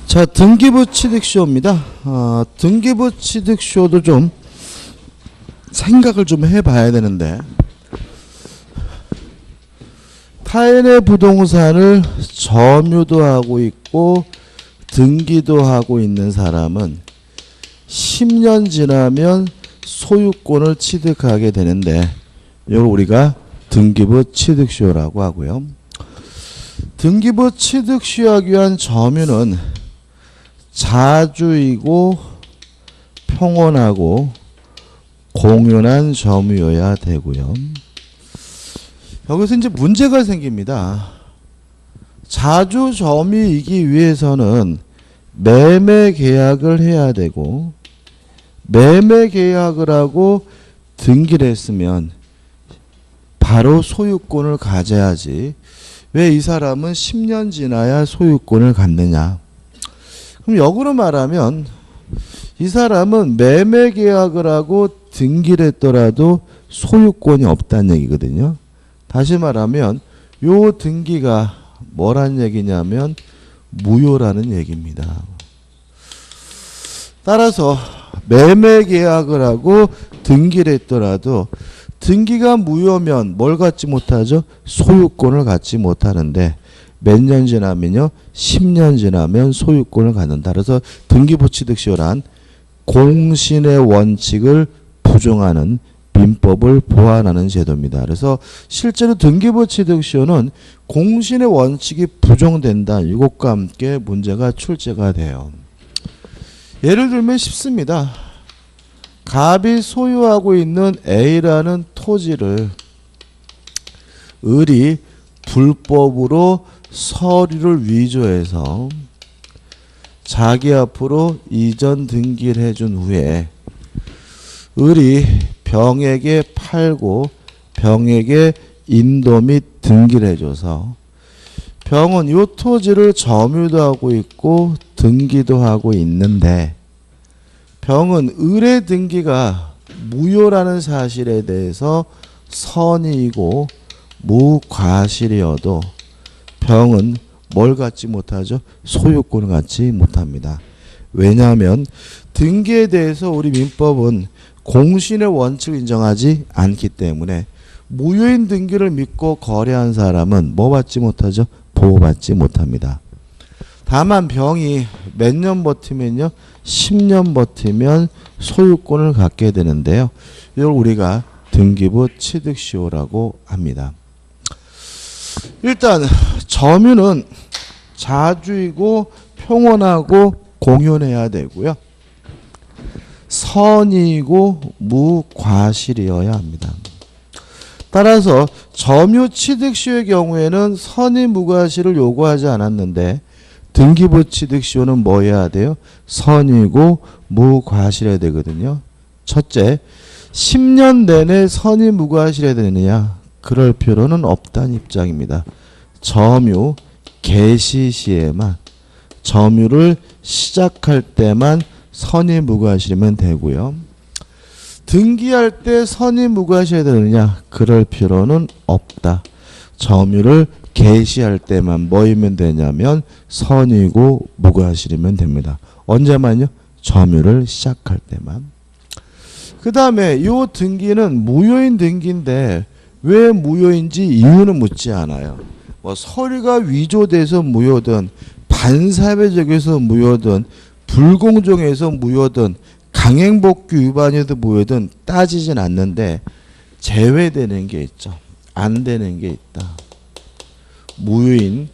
자, 등기부 취득쇼입니다. 등기부 취득쇼도 좀 생각을 좀 해봐야 되는데, 타인의 부동산을 점유도 하고 있고 등기도 하고 있는 사람은 10년 지나면 소유권을 취득하게 되는데, 이걸 우리가 등기부 취득쇼라고 하고요. 등기부 취득쇼하기 위한 점유는 자주이고 평온하고 공연한 점유여야 되고요. 여기서 이제 문제가 생깁니다. 자주 점유이기 위해서는 매매 계약을 해야 되고, 매매 계약을 하고 등기를 했으면 바로 소유권을 가져야지 왜 이 사람은 10년 지나야 소유권을 갖느냐. 그럼 역으로 말하면 이 사람은 매매 계약을 하고 등기를 했더라도 소유권이 없다는 얘기거든요. 다시 말하면 요 등기가 뭐란 얘기냐면 무효라는 얘기입니다. 따라서 매매 계약을 하고 등기를 했더라도 등기가 무효면 뭘 갖지 못하죠? 소유권을 갖지 못하는데, 몇 년 지나면요? 10년 지나면 소유권을 갖는다. 그래서 등기부 취득쇼란 공신의 원칙을 부정하는 민법을 보완하는 제도입니다. 그래서 실제로 등기부 취득쇼는 공신의 원칙이 부정된다. 이것과 함께 문제가 출제가 돼요. 예를 들면 쉽습니다. 갑이 소유하고 있는 A라는 토지를 을이 불법으로 서류를 위조해서 자기 앞으로 이전 등기를 해준 후에 을이 병에게 팔고 병에게 인도 및 등기를 해줘서 병은 이 토지를 점유도 하고 있고 등기도 하고 있는데, 병은 을의 등기가 무효라는 사실에 대해서 선의이고 무과실이어도 병은 뭘 갖지 못하죠? 소유권을 갖지 못합니다. 왜냐하면 등기에 대해서 우리 민법은 공신의 원칙을 인정하지 않기 때문에 무효인 등기를 믿고 거래한 사람은 뭐 받지 못하죠? 보호받지 못합니다. 다만 병이 몇 년 버티면요? 10년 버티면 소유권을 갖게 되는데요. 이걸 우리가 등기부 취득시효라고 합니다. 일단 점유는 자주이고 평온하고 공연해야 되고요. 선의이고 무과실이어야 합니다. 따라서 점유 취득시효의 경우에는 선의 무과실을 요구하지 않았는데, 등기부 취득시효는 뭐 해야 돼요? 선의고 무과실해야 되거든요. 첫째, 10년 내내 선의 무과실해야 되느냐? 그럴 필요는 없다는 입장입니다. 점유 개시 시에만, 점유를 시작할 때만 선의 무과실이면 되고요. 등기할 때 선의 무과실해야 되느냐? 그럴 필요는 없다. 점유를 개시할 때만 뭐이면 되냐면 선의고 무과실이면 됩니다. 언제만요? 점유를 시작할 때만. 그 다음에 이 등기는 무효인 등기인데 왜 무효인지 이유는 묻지 않아요. 뭐 서류가 위조돼서 무효든, 반사회적에서 무효든, 불공정해서 무효든, 강행복귀 위반에도 무효든 따지진 않는데 제외되는 게 있죠. 안 되는 게 있다. 무효인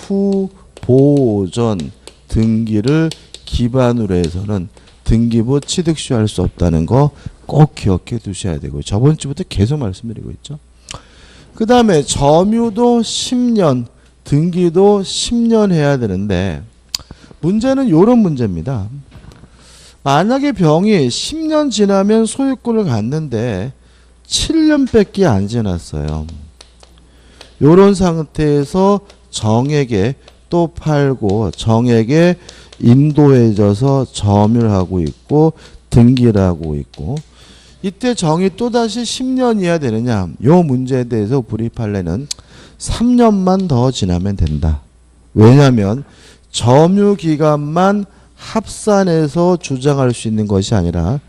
후 보전 등기를 기반으로 해서는 등기부 취득시효할 수 없다는 거 꼭 기억해 두셔야 되고, 저번 주부터 계속 말씀드리고 있죠. 그 다음에 점유도 10년, 등기도 10년 해야 되는데, 문제는 이런 문제입니다. 만약에 병이 10년 지나면 소유권을 갖는데 7년밖에 안 지났어요. 이런 상태에서 정에게 또 팔고 정에게 인도해져서 점유를 하고 있고 등기를 하고 있고, 이때 정이 또다시 10년이어야 되느냐, 요 문제에 대해서 불이 판례는 3년만 더 지나면 된다. 왜냐하면 점유기간만 합산해서 주장할 수 있는 것이 아니라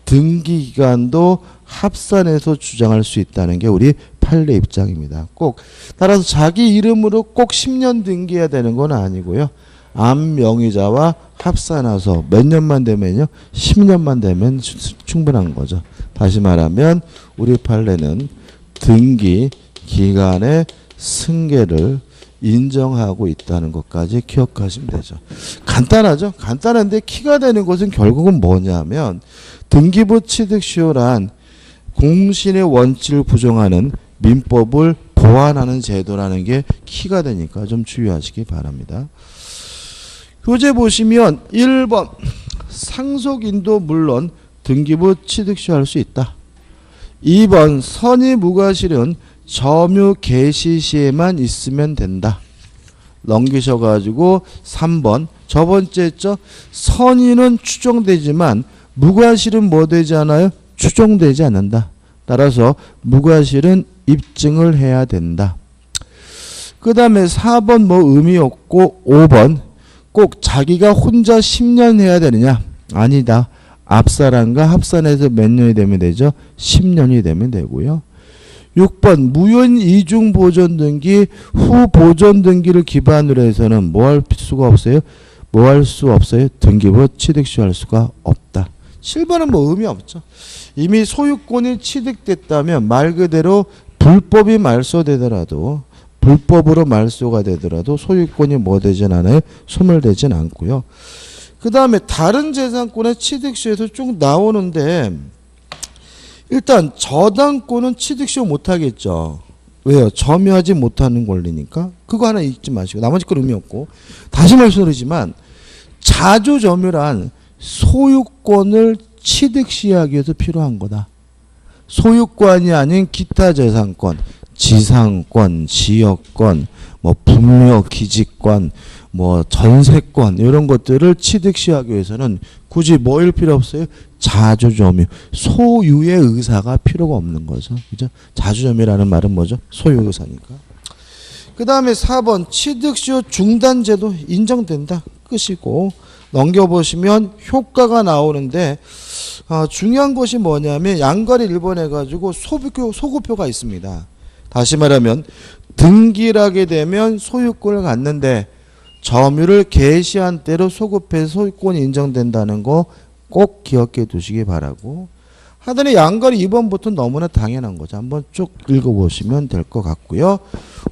등기기간도 합산해서 주장할 수 있다는 게 우리 판례 입장입니다. 꼭 따라서 자기 이름으로 꼭 10년 등기해야 되는 건 아니고요. 암명의자와 합산해서 몇 년만 되면요. 10년만 되면 충분한 거죠. 다시 말하면 우리 판례는 등기 기간의 승계를 인정하고 있다는 것까지 기억하시면 되죠. 간단하죠? 간단한데 키가 되는 것은 결국은 뭐냐면 등기부 취득시효란 공신의 원칙을 부정하는 민법을 보완하는 제도라는 게 키가 되니까 좀 주의하시기 바랍니다. 교재 보시면 1번 상속인도 물론 등기부 취득시효할 수 있다. 2번 선의 무과실은 점유 개시 시에만 있으면 된다. 넘기셔가지고 3번 저 번째 했죠. 선의는 추정되지만 무과실은 뭐 되지 않아요? 추정되지 않는다. 따라서 무과실은 입증을 해야 된다. 그 다음에 4번 뭐 의미 없고 5번 꼭 자기가 혼자 10년 해야 되느냐? 아니다. 앞사람과 합산해서 몇 년이 되면 되죠? 10년이 되면 되고요. 6번 무효인 이중 보존 등기 후 보존 등기를 기반으로 해서는 뭐 할 수가 없어요? 뭐 할 수 없어요? 등기부 취득시효할 수가 없다. 7번은 뭐 의미 없죠. 이미 소유권이 취득됐다면 말 그대로 불법이 말소되더라도 불법으로 말소가 되더라도 소유권이 뭐 되진 않아요? 소멸되진 않고요. 그 다음에 다른 재산권의 취득시효에서 쭉 나오는데 일단 저당권은 취득시효 못하겠죠. 왜요? 점유하지 못하는 권리니까. 그거 하나 잊지 마시고 나머지 건 의미 없고. 다시 말씀드리지만 자주점유란 소유권을 취득시하기 위해서 필요한 거다. 소유권이 아닌 기타 재산권, 지상권, 지역권, 뭐 분묘 기지권, 뭐 전세권 이런 것들을 취득시하기 위해서는 굳이 뭐일 필요 없어요? 자주점유, 소유의 의사가 필요가 없는 거죠. 그죠? 자주점유라는 말은 뭐죠? 소유 의사니까. 그 다음에 4번 취득시효 중단제도 인정된다. 끝이고 넘겨보시면 효과가 나오는데 중요한 것이 뭐냐면 양가리 1번 해가지고 소급표가 있습니다. 다시 말하면 등기를 하게 되면 소유권을 갖는데 점유를 개시한 때로 소급해서 소유권이 인정된다는 거 꼭 기억해 두시기 바라고. 하더니 양가리 2번부터 너무나 당연한 거죠. 한번 쭉 읽어보시면 될 것 같고요.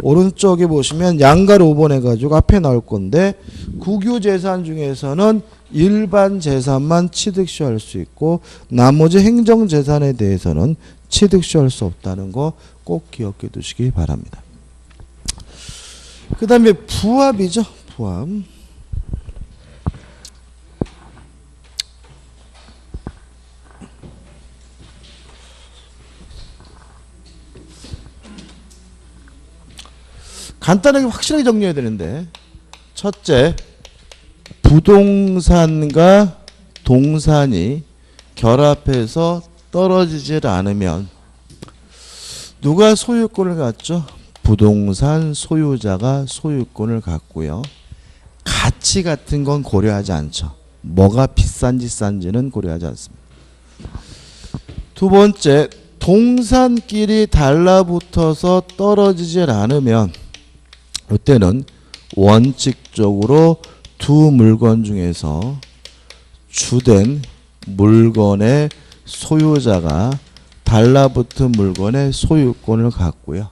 오른쪽에 보시면 양가리 5번 해가지고 앞에 나올 건데 국유재산 중에서는 일반 재산만 취득시효할 수 있고 나머지 행정재산에 대해서는 취득시효할 수 없다는 거 꼭 기억해 두시기 바랍니다. 그 다음에 부합이죠. 부합. 간단하게 확실하게 정리해야 되는데 첫째, 부동산과 동산이 결합해서 떨어지질 않으면 누가 소유권을 갖죠? 부동산 소유자가 소유권을 갖고요. 가치 같은 건 고려하지 않죠. 뭐가 비싼지 싼지는 고려하지 않습니다. 두 번째, 동산끼리 달라붙어서 떨어지질 않으면 이때는 원칙적으로 두 물건 중에서 주된 물건의 소유자가 달라붙은 물건의 소유권을 갖고요.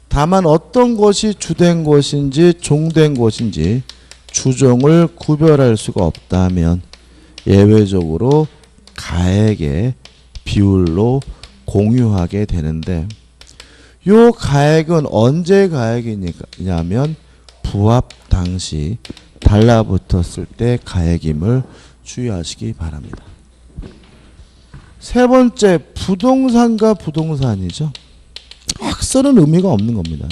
다만 어떤 것이 주된 것인지 종된 것인지 주종을 구별할 수가 없다면 예외적으로 가액의 비율로 공유하게 되는데 요 가액은 언제 가액이냐면 부합 당시 달라붙었을 때 가액임을 주의하시기 바랍니다. 세 번째, 부동산과 부동산이죠. 학설은 의미가 없는 겁니다.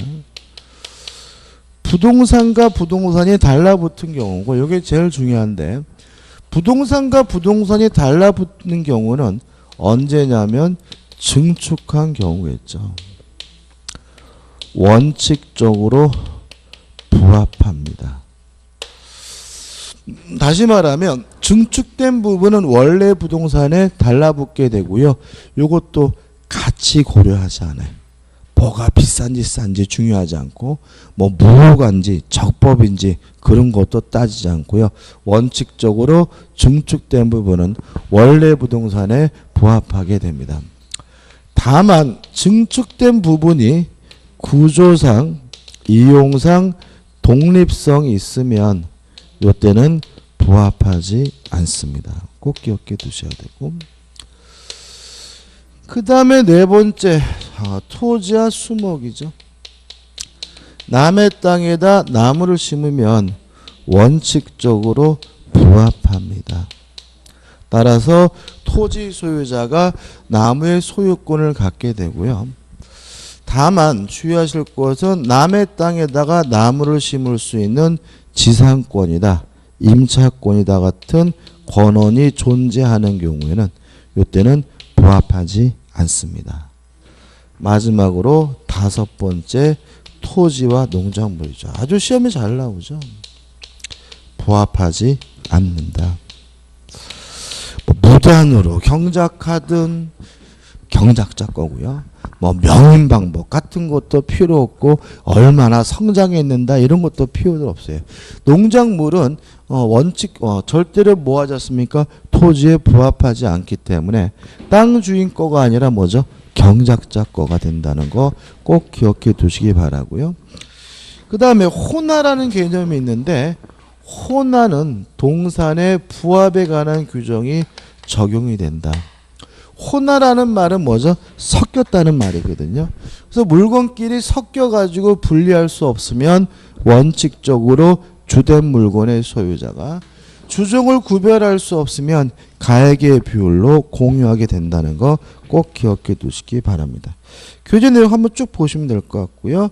부동산과 부동산이 달라붙은 경우고 이게 제일 중요한데 부동산과 부동산이 달라붙는 경우는 언제냐면 증축한 경우겠죠. 원칙적으로 부합합니다. 다시 말하면 증축된 부분은 원래 부동산에 달라붙게 되고요. 이것도 같이 고려하지 않아요. 뭐가 비싼지 싼지 중요하지 않고 뭐 무효가인지 적법인지 그런 것도 따지지 않고요. 원칙적으로 증축된 부분은 원래 부동산에 부합하게 됩니다. 다만 증축된 부분이 구조상, 이용상 독립성이 있으면 이때는 부합하지 않습니다. 꼭 기억해 두셔야 되고, 그 다음에 네 번째, 토지와 수목이죠. 남의 땅에다 나무를 심으면 원칙적으로 부합합니다. 따라서 토지 소유자가 나무의 소유권을 갖게 되고요. 다만 주의하실 것은 남의 땅에다가 나무를 심을 수 있는 지상권이다, 임차권이다 같은 권한이 존재하는 경우에는 이때는 부합하지 않습니다. 마지막으로 다섯 번째, 토지와 농작물이죠. 아주 시험에 잘 나오죠. 부합하지 않는다. 무단으로 경작하든 경작자 거고요. 뭐 명인 방법 같은 것도 필요 없고 얼마나 성장했는다 이런 것도 필요 없어요. 농작물은 원칙 절대로 뭐 하지 않습니까? 토지에 부합하지 않기 때문에 땅 주인 거가 아니라 뭐죠? 경작자 거가 된다는 거 꼭 기억해 두시기 바라고요. 그 다음에 호나라는 개념이 있는데, 호나는 동산의 부합에 관한 규정이 적용이 된다. 호나라는 말은 뭐죠? 섞였다는 말이거든요. 그래서 물건끼리 섞여가지고 분리할 수 없으면 원칙적으로 주된 물건의 소유자가, 주종을 구별할 수 없으면 가액의 비율로 공유하게 된다는 거 꼭 기억해 두시기 바랍니다. 교재 내용 한번 쭉 보시면 될 것 같고요.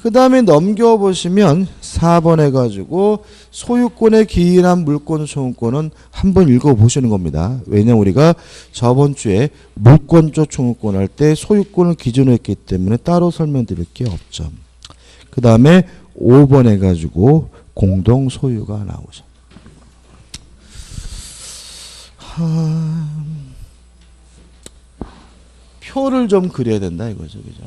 그 다음에 넘겨보시면 4번 해가지고 소유권에 기인한 물권 청구권은 한번 읽어보시는 겁니다. 왜냐면 우리가 저번 주에 물권적 청구권 할 때 소유권을 기준으로 했기 때문에 따로 설명드릴 게 없죠. 그 다음에 5번 해가지고 공동 소유가 나오죠. 표를 좀 그려야 된다 이거죠. 그죠?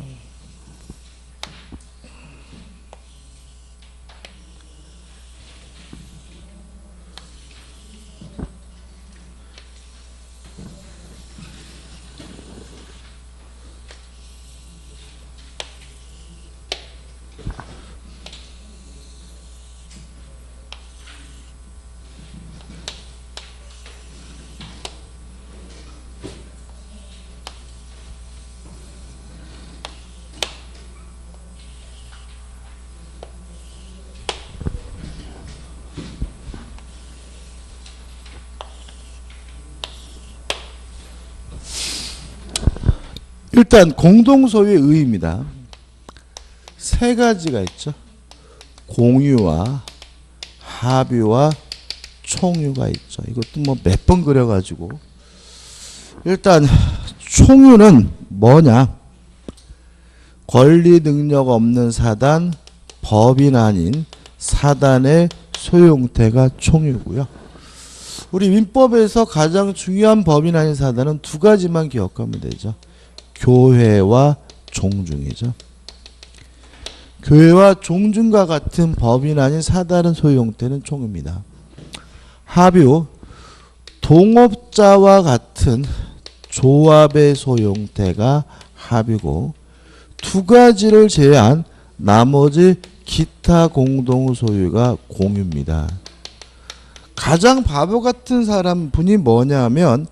일단 공동소유의 의의입니다. 세 가지가 있죠. 공유와 합유와 총유가 있죠. 이것도 뭐 몇 번 그려가지고, 일단 총유는 뭐냐? 권리 능력 없는 사단, 법인 아닌 사단의 소유 형태가 총유고요. 우리 민법에서 가장 중요한 법인 아닌 사단은 두 가지만 기억하면 되죠. 교회와 종중이죠. 교회와 종중과 같은 법인 아닌 사다른 소유 형태는 총유입니다. 합유, 동업자와 같은 조합의 소유 형태가 합유고, 두 가지를 제외한 나머지 기타 공동 소유가 공유입니다. 가장 바보 같은 사람 분이 뭐냐면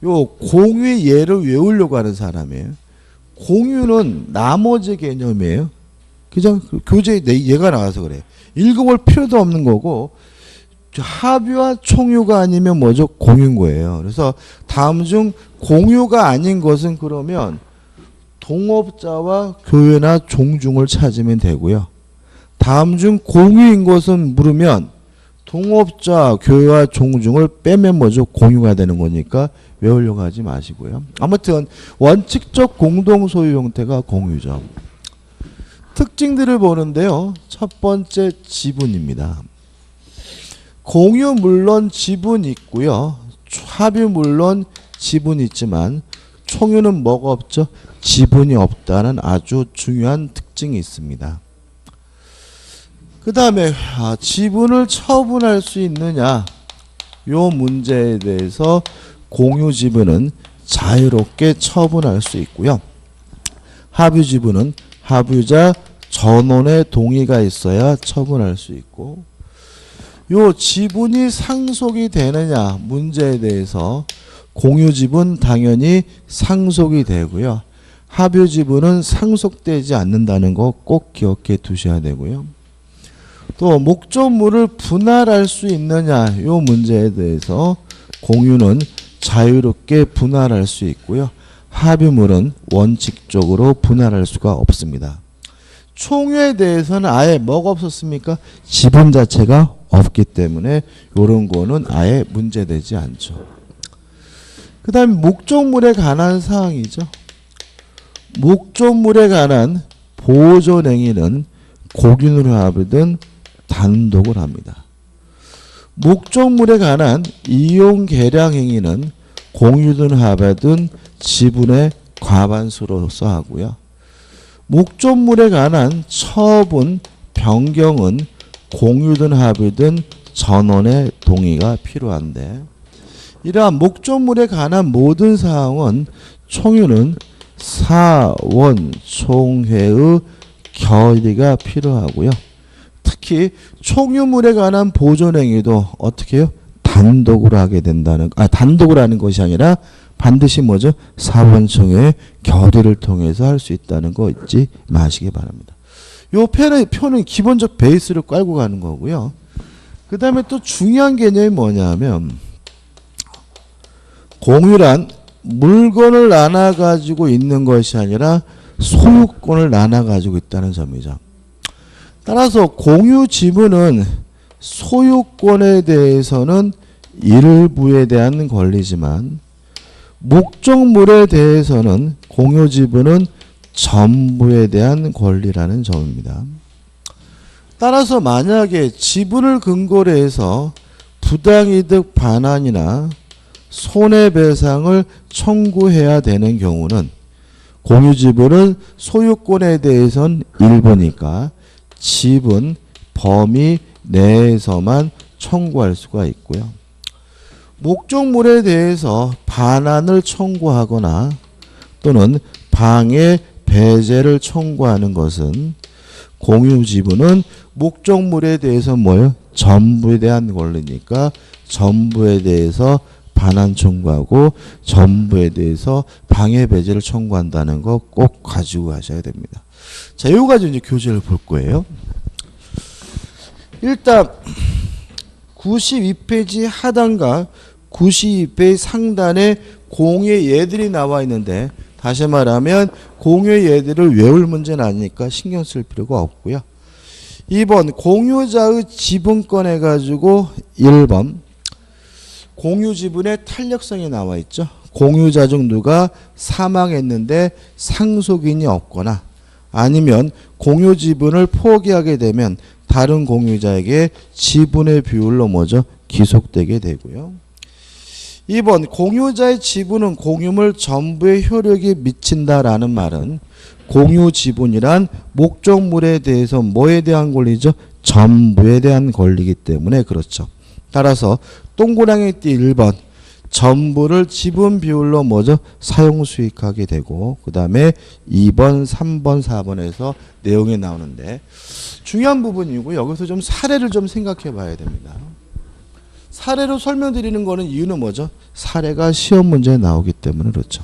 요 공유의 예를 외우려고 하는 사람이에요. 공유는 나머지 개념이에요. 그죠? 교재에 얘가 나와서 그래요. 읽어볼 필요도 없는 거고, 합유와 총유가 아니면 뭐죠? 공유인 거예요. 그래서 다음 중 공유가 아닌 것은 그러면 동업자와 교회나 종중을 찾으면 되고요. 다음 중 공유인 것은 물으면 동업자, 교회와 종중을 빼면 뭐죠? 공유가 되는 거니까 외우려고 하지 마시고요. 아무튼 원칙적 공동소유 형태가 공유죠. 특징들을 보는데요. 첫 번째 지분입니다. 공유 물론 지분 있고요. 합유 물론 지분 있지만 총유는 뭐가 없죠? 지분이 없다는 아주 중요한 특징이 있습니다. 그 다음에 지분을 처분할 수 있느냐, 요 문제에 대해서 공유 지분은 자유롭게 처분할 수 있고요. 합유 지분은 합유자 전원의 동의가 있어야 처분할 수 있고, 요 지분이 상속이 되느냐 문제에 대해서 공유 지분 당연히 상속이 되고요. 합유 지분은 상속되지 않는다는 거 꼭 기억해 두셔야 되고요. 또 목적물을 분할할 수 있느냐 요 문제에 대해서 공유는 자유롭게 분할할 수 있고요. 합유물은 원칙적으로 분할할 수가 없습니다. 총유에 대해서는 아예 뭐가 없었습니까? 지분 자체가 없기 때문에 이런 거는 아예 문제되지 않죠. 그 다음에 목적물에 관한 사항이죠. 목적물에 관한 보존행위는 공유로 합의든 단독을 합니다. 목적물에 관한 이용 계량 행위는 공유든 합의든 지분의 과반수로서 하고요. 목적물에 관한 처분 변경은 공유든 합의든 전원의 동의가 필요한데, 이러한 목적물에 관한 모든 사항은 총유는 사원 총회의 결의가 필요하고요. 특히 총유물에 관한 보존행위도 어떻게 해요? 단독으로 하게 된다는, 단독으로 하는 것이 아니라 반드시 뭐죠? 사원총회의 결의를 통해서 할 수 있다는 거 잊지 마시기 바랍니다. 요 표는 기본적 베이스를 깔고 가는 거고요. 그 다음에 또 중요한 개념이 뭐냐면, 공유란 물건을 나눠 가지고 있는 것이 아니라 소유권을 나눠 가지고 있다는 점이죠. 따라서 공유 지분은 소유권에 대해서는 일부에 대한 권리지만 목적물에 대해서는 공유 지분은 전부에 대한 권리라는 점입니다. 따라서 만약에 지분을 근거로 해서 부당이득 반환이나 손해배상을 청구해야 되는 경우는 공유 지분은 소유권에 대해서는 일부니까 지분 범위 내에서만 청구할 수가 있고요. 목적물에 대해서 반환을 청구하거나 또는 방해 배제를 청구하는 것은 공유 지분은 목적물에 대해서 뭐예요? 전부에 대한 권리니까 전부에 대해서 반환 청구하고 전부에 대해서 방해 배제를 청구한다는 거 꼭 가지고 가셔야 됩니다. 자, 요 가지고 이제 교재를 볼 거예요. 일단 92페이지 하단과 92페이지 상단에 공유의 예들이 나와 있는데, 다시 말하면 공유의 예들을 외울 문제는 아니니까 신경 쓸 필요가 없고요. 2번 공유자의 지분권 해가지고 1번 공유 지분의 탄력성이 나와 있죠. 공유자 중 누가 사망했는데 상속인이 없거나 아니면 공유 지분을 포기하게 되면 다른 공유자에게 지분의 비율로 뭐죠? 기속되게 되고요. 2번 공유자의 지분은 공유물 전부의 효력이 미친다라는 말은 공유 지분이란 목적물에 대해서 뭐에 대한 권리죠? 전부에 대한 권리이기 때문에 그렇죠. 따라서 동그라미 띠 1번 전부를 지분 비율로 뭐죠? 사용 수익하게 되고, 그 다음에 2번, 3번, 4번에서 내용이 나오는데 중요한 부분이고, 여기서 좀 사례를 좀 생각해 봐야 됩니다. 사례로 설명드리는 거는 이유는 뭐죠? 사례가 시험 문제에 나오기 때문에 그렇죠.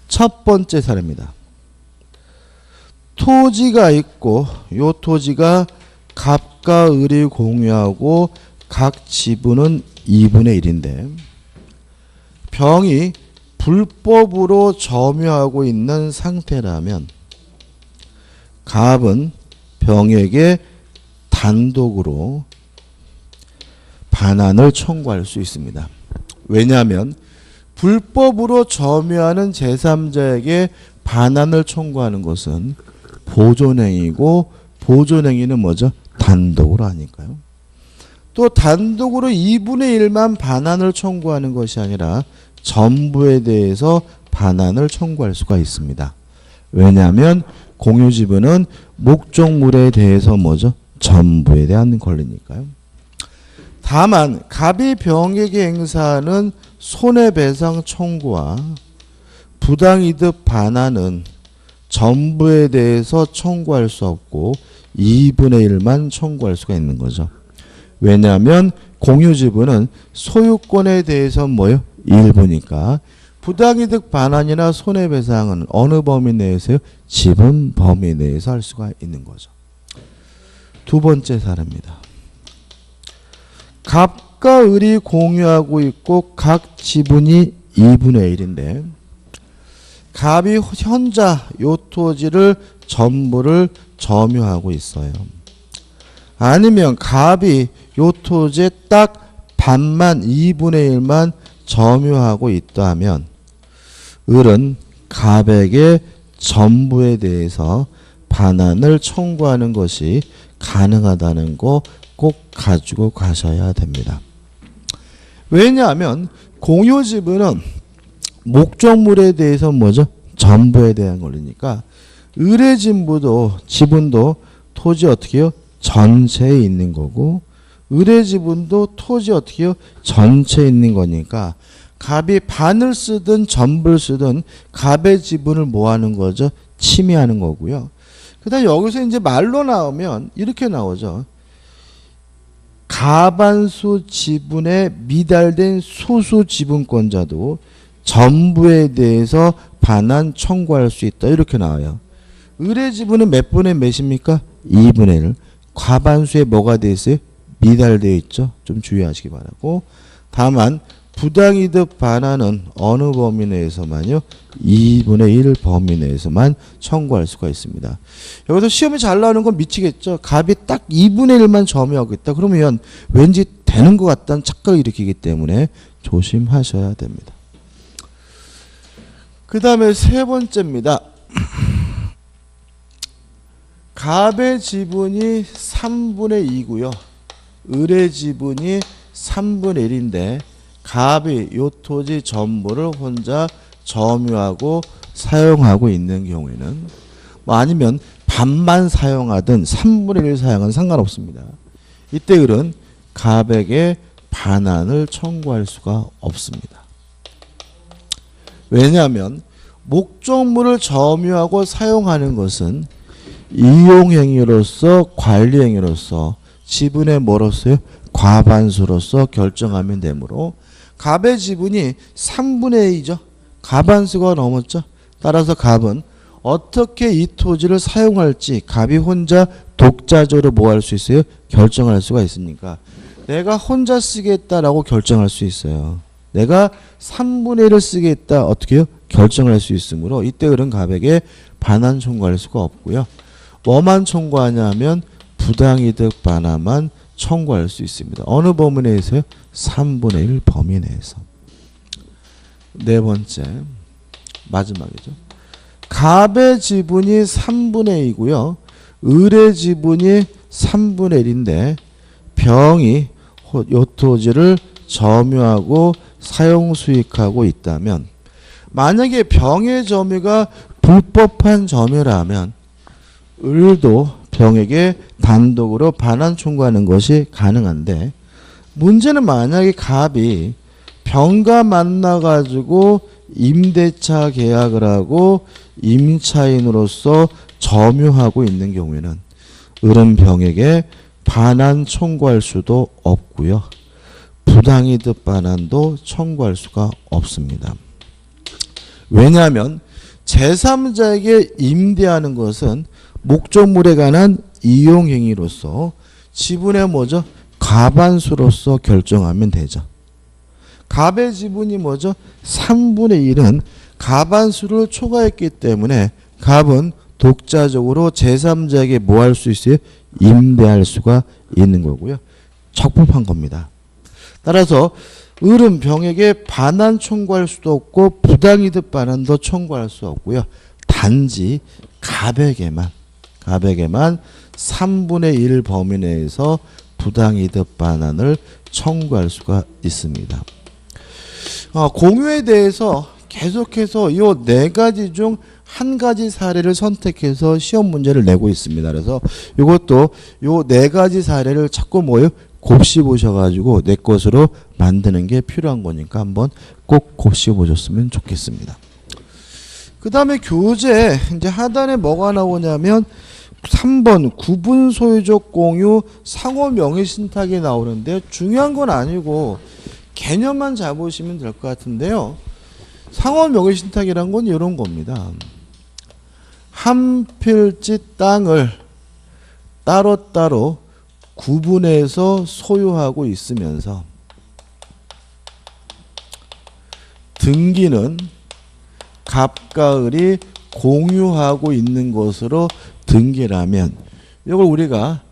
첫 번째 사례입니다. 토지가 있고 요 토지가 갑과 을이 공유하고 각 지분은 2분의 1인데 병이 불법으로 점유하고 있는 상태라면 갑은 병에게 단독으로 반환을 청구할 수 있습니다. 왜냐하면 불법으로 점유하는 제3자에게 반환을 청구하는 것은 보존행위고, 보존행위는 뭐죠? 단독으로 하니까요. 또 단독으로 2분의 1만 반환을 청구하는 것이 아니라 전부에 대해서 반환을 청구할 수가 있습니다. 왜냐하면 공유지분은 목적물에 대해서 뭐죠? 전부에 대한 권리니까요. 다만 갑이 병에게 행사하는 손해배상 청구와 부당이득 반환은 전부에 대해서 청구할 수 없고 2분의 1만 청구할 수가 있는 거죠. 왜냐하면 공유지분은 소유권에 대해서 뭐요? 일부니까 부당이득 반환이나 손해배상은 어느 범위 내에서요? 지분 범위 내에서 할 수가 있는 거죠. 두 번째 사례입니다. 갑과 을이 공유하고 있고 각 지분이 2분의 1인데 갑이 현자 요 토지를 전부를 점유하고 있어요. 아니면 갑이 요 토지에 딱 반만 2분의 1만 점유하고 있다 하면 을은 갑에게 전부에 대해서 반환을 청구하는 것이 가능하다는 거 꼭 가지고 가셔야 됩니다. 왜냐하면 공유지분은 목적물에 대해서 뭐죠? 전부에 대한 권리니까 을의 지분도 토지 어떻게 해요? 전체에 있는 거고 을의 지분도 토지 어떻게 해요? 전체에 있는 거니까 갑이 반을 쓰든 전부를 쓰든 갑의 지분을 뭐 하는 거죠? 침해하는 거고요. 그 다음 여기서 이제 말로 나오면 이렇게 나오죠. 가반수 지분에 미달된 소수 지분권자도 전부에 대해서 반환 청구할 수 있다. 이렇게 나와요. 을의 지분은 몇 분의 몇입니까? 2분의 1. 과반수에 뭐가 되어 있어요? 미달되어 있죠. 좀 주의하시기 바라고. 다만 부당이득 반환은 어느 범위 내에서만요? 2분의 1 범위 내에서만 청구할 수가 있습니다. 여기서 시험에 잘 나오는 건 미치겠죠. 갑이 딱 2분의 1만 점유하고 있다. 그러면 왠지 되는 것 같다는 착각을 일으키기 때문에 조심하셔야 됩니다. 그 다음에 세 번째입니다. 갑의 지분이 3분의 2고요. 을의 지분이 3분의 1인데 갑이 요 토지 전부를 혼자 점유하고 사용하고 있는 경우에는 뭐 아니면 반만 사용하든 3분의 1 사용은 상관없습니다. 이때 을은 갑에게 반환을 청구할 수가 없습니다. 왜냐하면 목적물을 점유하고 사용하는 것은 이용행위로서 관리행위로서 지분의 뭐로서요? 과반수로서 결정하면 되므로 갑의 지분이 3분의 2죠. 과반수가 넘었죠. 따라서 갑은 어떻게 이 토지를 사용할지 갑이 혼자 독자적으로 뭐 할 수 있어요? 결정할 수가 있으니까 내가 혼자 쓰겠다라고 결정할 수 있어요. 내가 3분의 1을 쓰겠다 어떻게 해요? 결정할 수 있으므로 이때 을은 갑에게 반환 청구할 수가 없고요. 뭐만 청구하냐 하면 부당이득 반환만 청구할 수 있습니다. 어느 범위 내에서요? 3분의 1 범위 내에서. 네 번째 마지막이죠. 갑의 지분이 3분의 2고요. 을의 지분이 3분의 1인데 병이 요 토지를 점유하고 사용 수익하고 있다면 만약에 병의 점유가 불법한 점유라면 을도 병에게 단독으로 반환 청구하는 것이 가능한데 문제는 만약에 갑이 병과 만나가지고 임대차 계약을 하고 임차인으로서 점유하고 있는 경우에는 을은 병에게 반환 청구할 수도 없고요. 부당이득 반환도 청구할 수가 없습니다. 왜냐하면 제3자에게 임대하는 것은 목적물에 관한 이용행위로서 지분의 뭐죠? 과반수로서 결정하면 되죠. 갑의 지분이 뭐죠? 3분의 1은 과반수를 초과했기 때문에 갑은 독자적으로 제3자에게 뭐 할 수 있어요? 임대할 수가 있는 거고요. 적법한 겁니다. 따라서 을은 병에게 반환 청구할 수도 없고 부당이득 반환도 청구할 수 없고요. 단지 갑에게만 3분의 1 범위 내에서 부당이득 반환을 청구할 수가 있습니다. 공유에 대해서 계속해서 이 네 가지 중 한 가지 사례를 선택해서 시험 문제를 내고 있습니다. 그래서 이것도 요 네 가지 사례를 자꾸 뭐요? 곱씹어 보셔가지고 내 것으로 만드는 게 필요한 거니까 한번 꼭 곱씹어 보셨으면 좋겠습니다. 그 다음에 교재 이제 하단에 뭐가 나오냐면 3번 구분 소유적 공유 상호 명의 신탁이 나오는데 중요한 건 아니고 개념만 잡으시면 될 것 같은데요. 상호 명의 신탁이란 건 이런 겁니다. 한 필지 땅을 따로따로 구분해서 소유하고 있으면서 등기는 갑과 을이 공유하고 있는 것으로 등기라면 이걸 우리가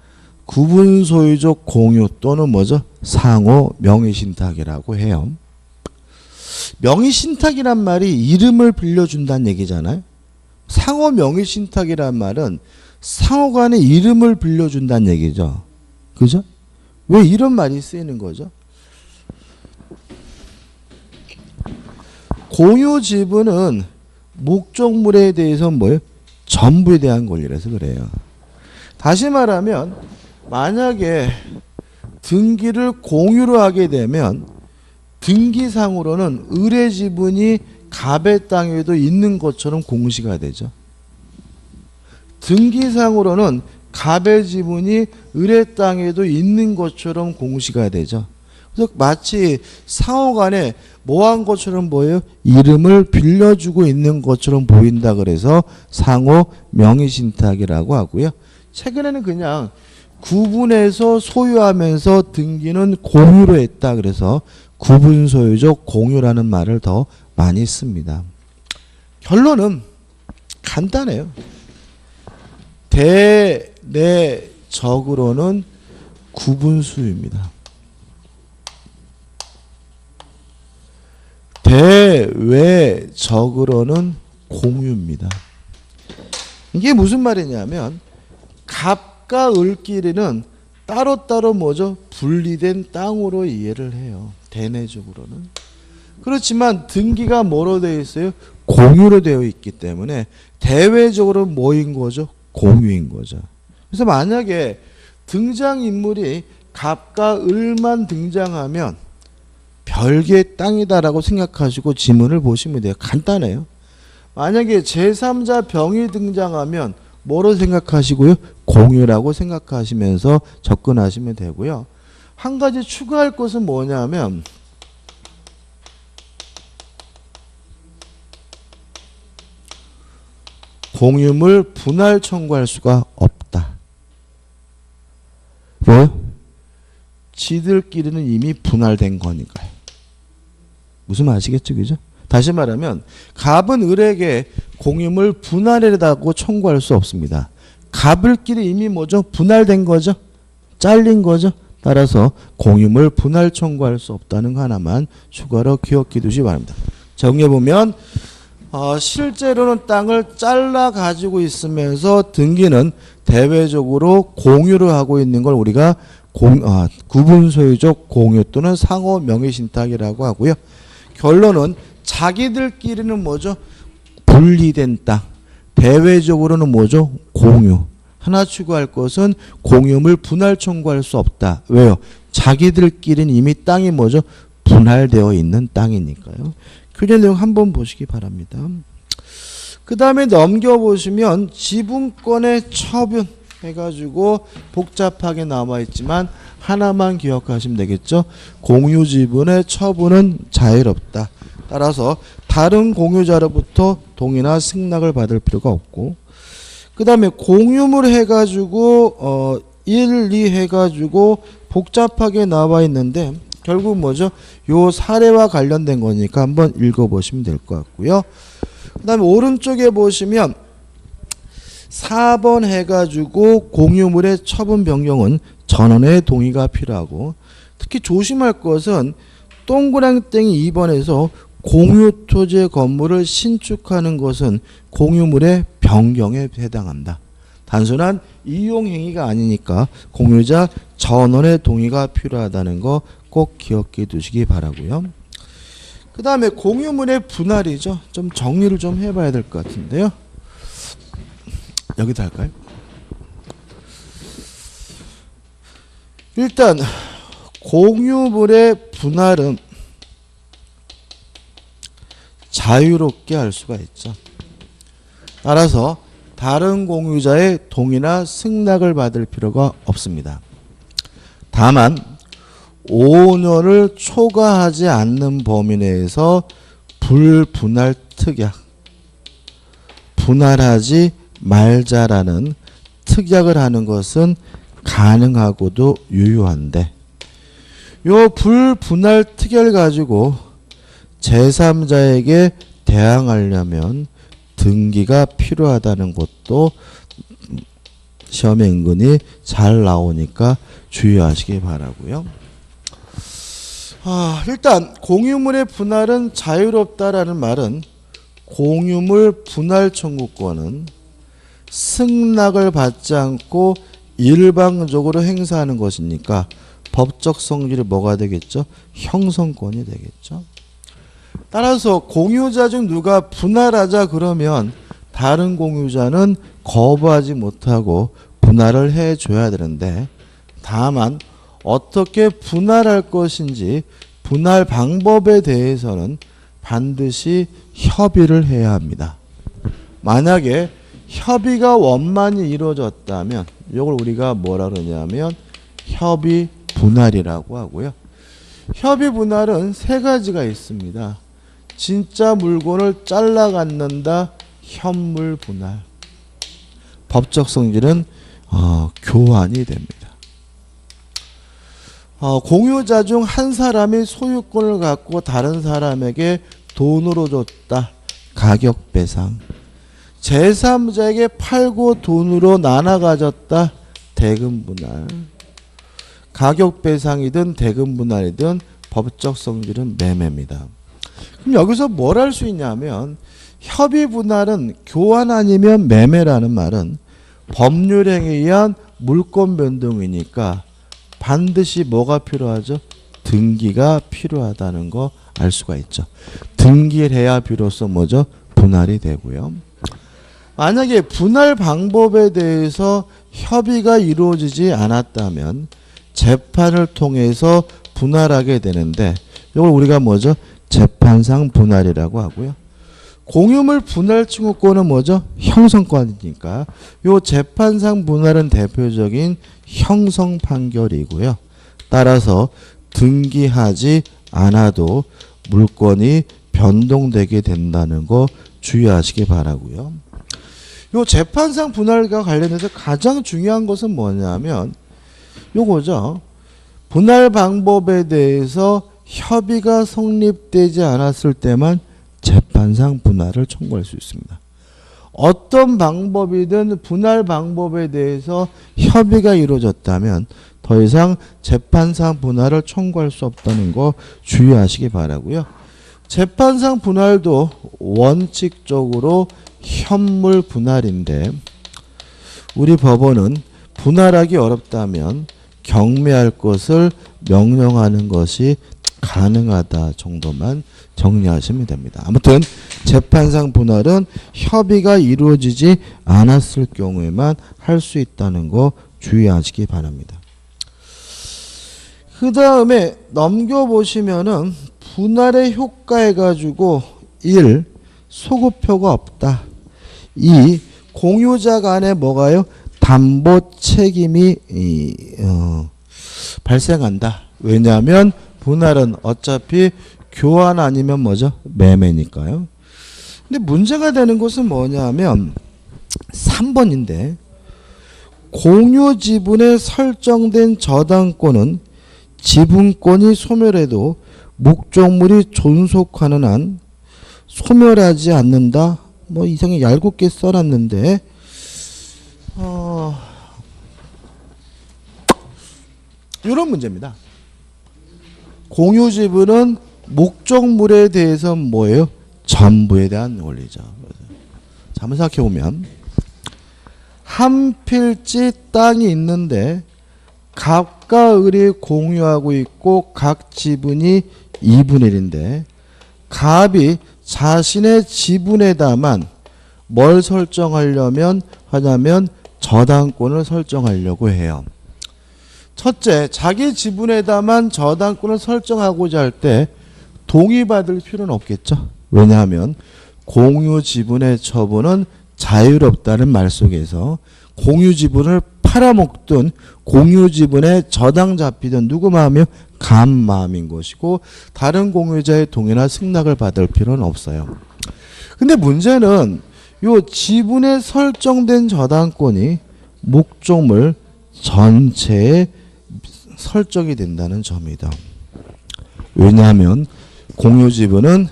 구분 소유적 공유 또는 뭐죠? 상호 명의신탁이라고 해요. 명의신탁이란 말이 이름을 빌려준다는 얘기잖아요. 상호 명의신탁이란 말은 상호간의 이름을 빌려준다는 얘기죠. 그죠? 왜 이런 말이 쓰이는 거죠? 공유 지분은 목적물에 대해서 뭐예요? 전부에 대한 권리라서 그래요. 다시 말하면 만약에 등기를 공유로 하게 되면 등기상으로는 을의 지분이 갑의 땅에도 있는 것처럼 공시가 되죠. 등기상으로는 갑의 지분이 을의 땅에도 있는 것처럼 공시가 되죠. 그래서 마치 상호간에 뭐한 것처럼 보여요? 이름을 빌려주고 있는 것처럼 보인다 그래서 상호 명의신탁이라고 하고요. 최근에는 그냥 구분해서 소유하면서 등기는 공유로 했다 그래서 구분소유적 공유라는 말을 더 많이 씁니다. 결론은 간단해요. 대내적으로는 구분수유입니다. 대외적으로는 공유입니다. 이게 무슨 말이냐면 갑과 을끼리는 따로따로 뭐죠? 분리된 땅으로 이해를 해요. 대내적으로는. 그렇지만 등기가 뭐로 되어 있어요? 공유로 되어 있기 때문에 대외적으로 뭐인 거죠? 공유인 거죠. 그래서 만약에 등장인물이 갑과 을만 등장하면 별개의 땅이다라고 생각하시고 지문을 보시면 돼요. 간단해요. 만약에 제3자 병이 등장하면 뭐로 생각하시고요? 공유라고 생각하시면서 접근하시면 되고요. 한 가지 추가할 것은 뭐냐면 공유물 분할 청구할 수가 없다. 왜요? 지들끼리는 이미 분할된 거니까요. 무슨 말 아시겠죠? 그죠? 다시 말하면 갑은 을에게 공유물 분할이라고 청구할 수 없습니다. 갑을끼리 이미 뭐죠? 분할된 거죠? 잘린 거죠? 따라서 공유물 분할 청구할 수 없다는 거 하나만 추가로 기억해 두시기 바랍니다. 정리해보면 실제로는 땅을 잘라 가지고 있으면서 등기는 대외적으로 공유를 하고 있는 걸 우리가 구분소유적 공유 또는 상호 명의신탁이라고 하고요. 결론은 자기들끼리는 뭐죠? 분리된 땅. 대외적으로는 뭐죠? 공유. 하나 추구할 것은 공유물 분할 청구할 수 없다. 왜요? 자기들끼리는 이미 땅이 뭐죠? 분할되어 있는 땅이니까요. 교재 내용 한번 보시기 바랍니다. 그 다음에 넘겨보시면 지분권의 처분 해가지고 복잡하게 남아있지만 하나만 기억하시면 되겠죠. 공유지분의 처분은 자유롭다. 따라서 다른 공유자로부터 동의나 승낙을 받을 필요가 없고, 그 다음에 공유물 해가지고 1, 2 해가지고 복잡하게 나와 있는데 결국 뭐죠? 요 사례와 관련된 거니까 한번 읽어보시면 될 것 같고요. 그 다음에 오른쪽에 보시면 4번 해가지고 공유물의 처분 변경은 전원의 동의가 필요하고, 특히 조심할 것은 동그랑땡이 2번에서 공유 토지의 건물을 신축하는 것은 공유물의 변경에 해당한다. 단순한 이용행위가 아니니까 공유자 전원의 동의가 필요하다는 거 꼭 기억해 두시기 바라고요. 그 다음에 공유물의 분할이죠. 좀 정리를 좀 해봐야 될 것 같은데요. 여기다 할까요? 일단 공유물의 분할은 자유롭게 할 수가 있죠. 따라서 다른 공유자의 동의나 승낙을 받을 필요가 없습니다. 다만 5년을 초과하지 않는 범위 내에서 불분할 특약, 분할하지 말자라는 특약을 하는 것은 가능하고도 유효한데, 요 불분할 특약을 가지고 제3자에게 대항하려면 등기가 필요하다는 것도 시험에 은근히 잘 나오니까 주의하시기 바라고요. 일단 공유물의 분할은 자유롭다라는 말은 공유물 분할 청구권은 승낙을 받지 않고 일방적으로 행사하는 것이니까 법적 성질이 뭐가 되겠죠? 형성권이 되겠죠. 따라서 공유자 중 누가 분할하자 그러면 다른 공유자는 거부하지 못하고 분할을 해줘야 되는데, 다만 어떻게 분할할 것인지 분할 방법에 대해서는 반드시 협의를 해야 합니다. 만약에 협의가 원만히 이루어졌다면 이걸 우리가 뭐라 그러냐면 협의 분할이라고 하고요. 협의 분할은 세 가지가 있습니다. 진짜 물건을 잘라 갖는다, 현물 분할. 법적 성질은 교환이 됩니다. 공유자 중 한 사람이 소유권을 갖고 다른 사람에게 돈으로 줬다, 가격 배상. 제3자에게 팔고 돈으로 나눠 가졌다, 대금 분할. 가격 배상이든 대금 분할이든 법적 성질은 매매입니다. 그럼 여기서 뭘 할 수 있냐면, 협의 분할은 교환 아니면 매매라는 말은 법률행위에 의한 물권 변동이니까 반드시 뭐가 필요하죠? 등기가 필요하다는 거 알 수가 있죠. 등기를 해야 비로소 뭐죠? 분할이 되고요. 만약에 분할 방법에 대해서 협의가 이루어지지 않았다면 재판을 통해서 분할하게 되는데, 이걸 우리가 뭐죠? 재판상 분할이라고 하고요. 공유물 분할 청구권은 뭐죠? 형성권이니까 요 재판상 분할은 대표적인 형성 판결이고요. 따라서 등기하지 않아도 물건이 변동되게 된다는 거 주의하시기 바라고요. 요 재판상 분할과 관련해서 가장 중요한 것은 뭐냐면 요거죠. 분할 방법에 대해서 협의가 성립되지 않았을 때만 재판상 분할을 청구할 수 있습니다. 어떤 방법이든 분할 방법에 대해서 협의가 이루어졌다면 더 이상 재판상 분할을 청구할 수 없다는 거 주의하시기 바라고요. 재판상 분할도 원칙적으로 현물 분할인데, 우리 법원은 분할하기 어렵다면 경매할 것을 명령하는 것이 가능하다 정도만 정리하시면 됩니다. 아무튼 재판상 분할은 협의가 이루어지지 않았을 경우에만 할 수 있다는 거 주의하시기 바랍니다. 그 다음에 넘겨보시면은 분할의 효과해 가지고 1. 소급표가 없다. 2. 공유자 간에 뭐가요? 담보 책임이 발생한다. 왜냐하면 분할은 어차피 교환 아니면 뭐죠? 매매니까요. 근데 문제가 되는 것은 뭐냐면 3번인데, 공유 지분에 설정된 저당권은 지분권이 소멸해도 목적물이 존속하는 한 소멸하지 않는다. 뭐 이상하게 얄궂게 써놨는데 이런 문제입니다. 공유 지분은 목적물에 대해서 뭐예요? 전부에 대한 원리죠. 자, 한번 생각해 보면 한 필지 땅이 있는데 갑과 을이 공유하고 있고 각 지분이 2분의 1인데 갑이 자신의 지분에다만 뭘 설정하려면 하냐면 저당권을 설정하려고 해요. 첫째, 자기 지분에다만 저당권을 설정하고자 할 때 동의받을 필요는 없겠죠. 왜냐하면 공유 지분의 처분은 자유롭다는 말 속에서 공유 지분을 팔아먹든 공유 지분에 저당 잡히든 누구 마음이요? 간 마음인 것이고 다른 공유자의 동의나 승낙을 받을 필요는 없어요. 근데 문제는 요 지분에 설정된 저당권이 목적물 전체에 설정이 된다는 점이다. 왜냐하면 공유 지분은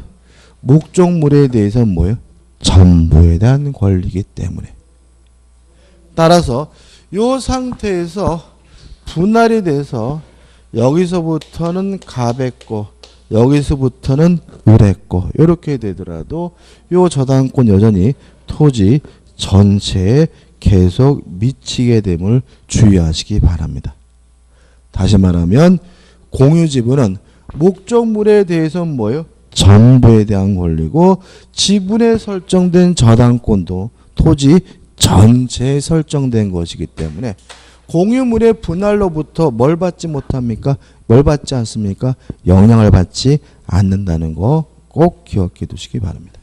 목적물에 대해서 뭐예요? 전부에 대한 권리이기 때문에. 따라서 이 상태에서 분할이 돼서 여기서부터는 갑의 거, 여기서부터는 을의 거 이렇게 되더라도 이 저당권 여전히 토지 전체에 계속 미치게 됨을 주의하시기 바랍니다. 다시 말하면 공유 지분은 목적물에 대해서는 뭐예요? 전부에 대한 권리고 지분에 설정된 저당권도 토지 전체에 설정된 것이기 때문에 공유물의 분할로부터 뭘 받지 못합니까? 뭘 받지 않습니까? 영향을 받지 않는다는 거 꼭 기억해 두시기 바랍니다.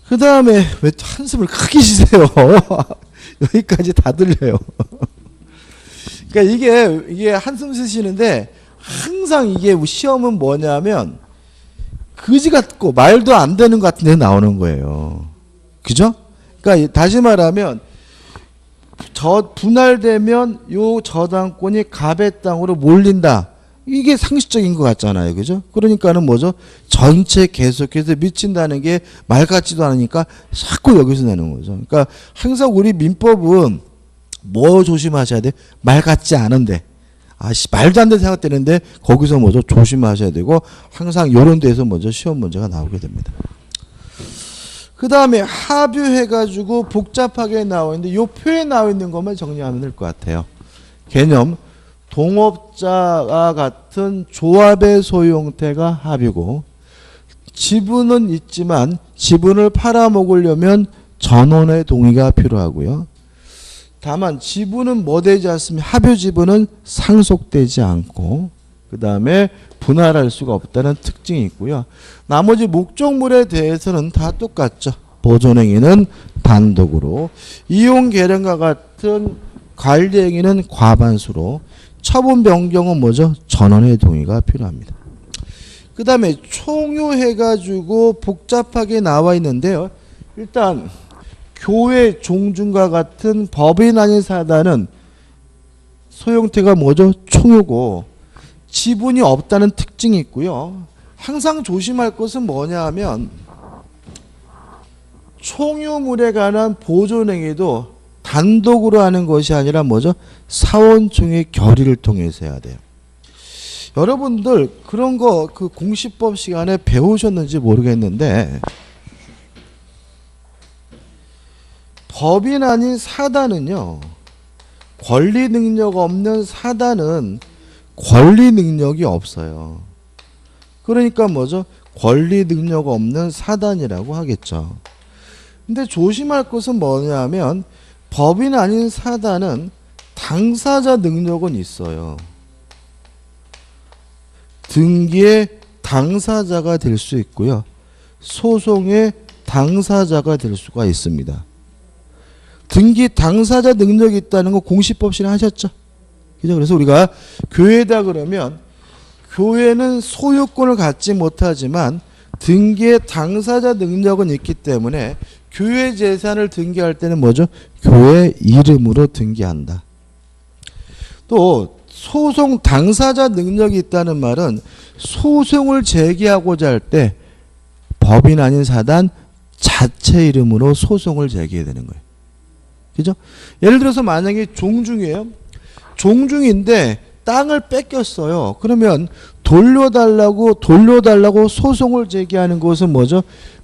그 다음에 왜 한숨을 크게 쉬세요? 여기까지 다 들려요. 그러니까 이게 한숨 쉬시는데 항상 이게 시험은 뭐냐면 그지 같고 말도 안 되는 것 같은 데 나오는 거예요. 그죠? 그러니까 다시 말하면 분할되면 요 저당권이 갑의 땅으로 몰린다. 이게 상식적인 것 같잖아요. 그죠? 그러니까는 뭐죠? 전체 계속해서 미친다는 게 말 같지도 않으니까 자꾸 여기서 내는 거죠. 그러니까 항상 우리 민법은 뭐 조심하셔야 돼? 말 같지 않은데. 말도 안 되는 생각되는데 거기서 뭐죠? 조심하셔야 되고 항상 이런 데서 먼저 시험 문제가 나오게 됩니다. 그 다음에 합유해가지고 복잡하게 나와 있는데 이 표에 나와 있는 것만 정리하면 될 것 같아요. 개념. 동업자와 같은 조합의 소유 형태가 합유고 지분은 있지만 지분을 팔아먹으려면 전원의 동의가 필요하고요. 다만 지분은 뭐 되지 않습니까? 합유 지분은 상속되지 않고 그 다음에 분할할 수가 없다는 특징이 있고요. 나머지 목적물에 대해서는 다 똑같죠. 보존행위는 단독으로 이용 계량과 같은 관리행위는 과반수로 처분 변경은 뭐죠? 전원의 동의가 필요합니다. 그 다음에 총유해가지고 복잡하게 나와 있는데요. 일단 교회 종중과 같은 법인 아닌 사단은 소형태가 뭐죠? 총유고 지분이 없다는 특징이 있고요. 항상 조심할 것은 뭐냐 하면 총유물에 관한 보존행위도 단독으로 하는 것이 아니라 뭐죠? 사원총회 결의를 통해서 해야 돼요. 여러분들 그런 거 그 공시법 시간에 배우셨는지 모르겠는데 법인 아닌 사단은요. 권리 능력 없는 사단은 권리 능력이 없어요. 그러니까 뭐죠? 권리 능력 없는 사단이라고 하겠죠. 근데 조심할 것은 뭐냐면 법인 아닌 사단은 당사자 능력은 있어요. 등기의 당사자가 될 수 있고요. 소송의 당사자가 될 수가 있습니다. 등기 당사자 능력이 있다는 거 공시법 시간 하셨죠? 그죠? 그래서 우리가 교회다 그러면 교회는 소유권을 갖지 못하지만 등기의 당사자 능력은 있기 때문에 교회 재산을 등기할 때는 뭐죠? 교회 이름으로 등기한다. 또 소송 당사자 능력이 있다는 말은 소송을 제기하고자 할 때 법인 아닌 사단 자체 이름으로 소송을 제기해야 되는 거예요. 그죠? 예를 들어서 만약에 종중이에요. 종중인데 땅을 뺏겼어요. 그러면 돌려달라고 소송을 제기하는 것은 뭐죠?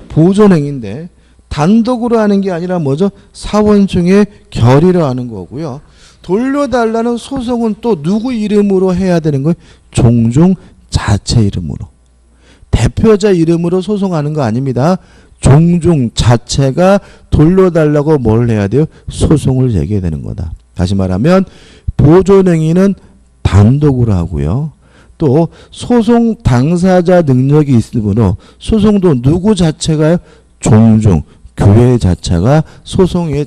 보존행위인데 단독으로 하는 게 아니라 뭐죠? 사원총회 결의로 하는 거고요. 돌려달라는 소송은 또 누구 이름으로 해야 되는 거예요? 종종 자체 이름으로. 대표자 이름으로 소송하는 거 아닙니다. 종종 자체가 돌려달라고 뭘 해야 돼요? 소송을 제기해야 되는 거다. 다시 말하면 보존행위는 단독으로 하고요. 또 소송 당사자 능력이 있으므로 소송도 누구 자체가요? 종종 교회 자체가 소송의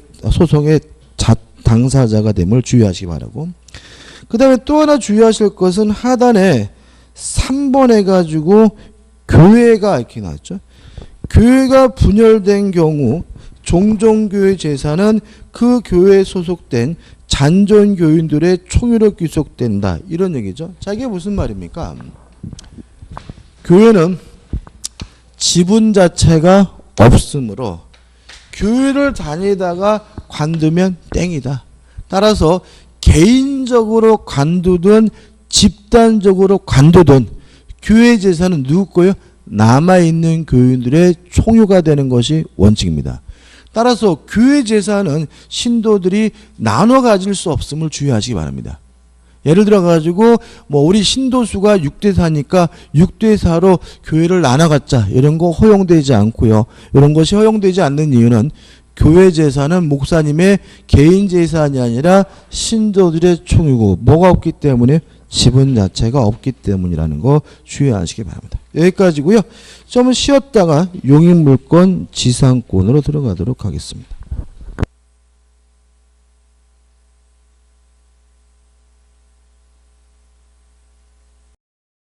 당사자가 됨을 주의하시기 바라고. 그 다음에 또 하나 주의하실 것은 하단에 3번 해가지고 교회가 이렇게 나왔죠. 교회가 분열된 경우 종종교회 재산은 그 교회에 소속된 잔존교인들의 총유로 귀속된다. 이런 얘기죠. 자, 이게 무슨 말입니까? 교회는 지분 자체가 없으므로 교회를 다니다가 관두면 땡이다. 따라서 개인적으로 관두든 집단적으로 관두든 교회 재산은 누구 거예요? 남아있는 교인들의 총유가 되는 것이 원칙입니다. 따라서 교회 재산은 신도들이 나눠 가질 수 없음을 주의하시기 바랍니다. 예를 들어 가지고 뭐 우리 신도수가 6대 4니까 6대 4로 교회를 나눠 갖자 이런 거 허용되지 않고요. 이런 것이 허용되지 않는 이유는 교회 재산은 목사님의 개인 재산이 아니라 신도들의 총유고 뭐가 없기 때문에 지분 자체가 없기 때문이라는 거 주의하시기 바랍니다. 여기까지고요. 좀 쉬었다가 용익물권 지상권으로 들어가도록 하겠습니다.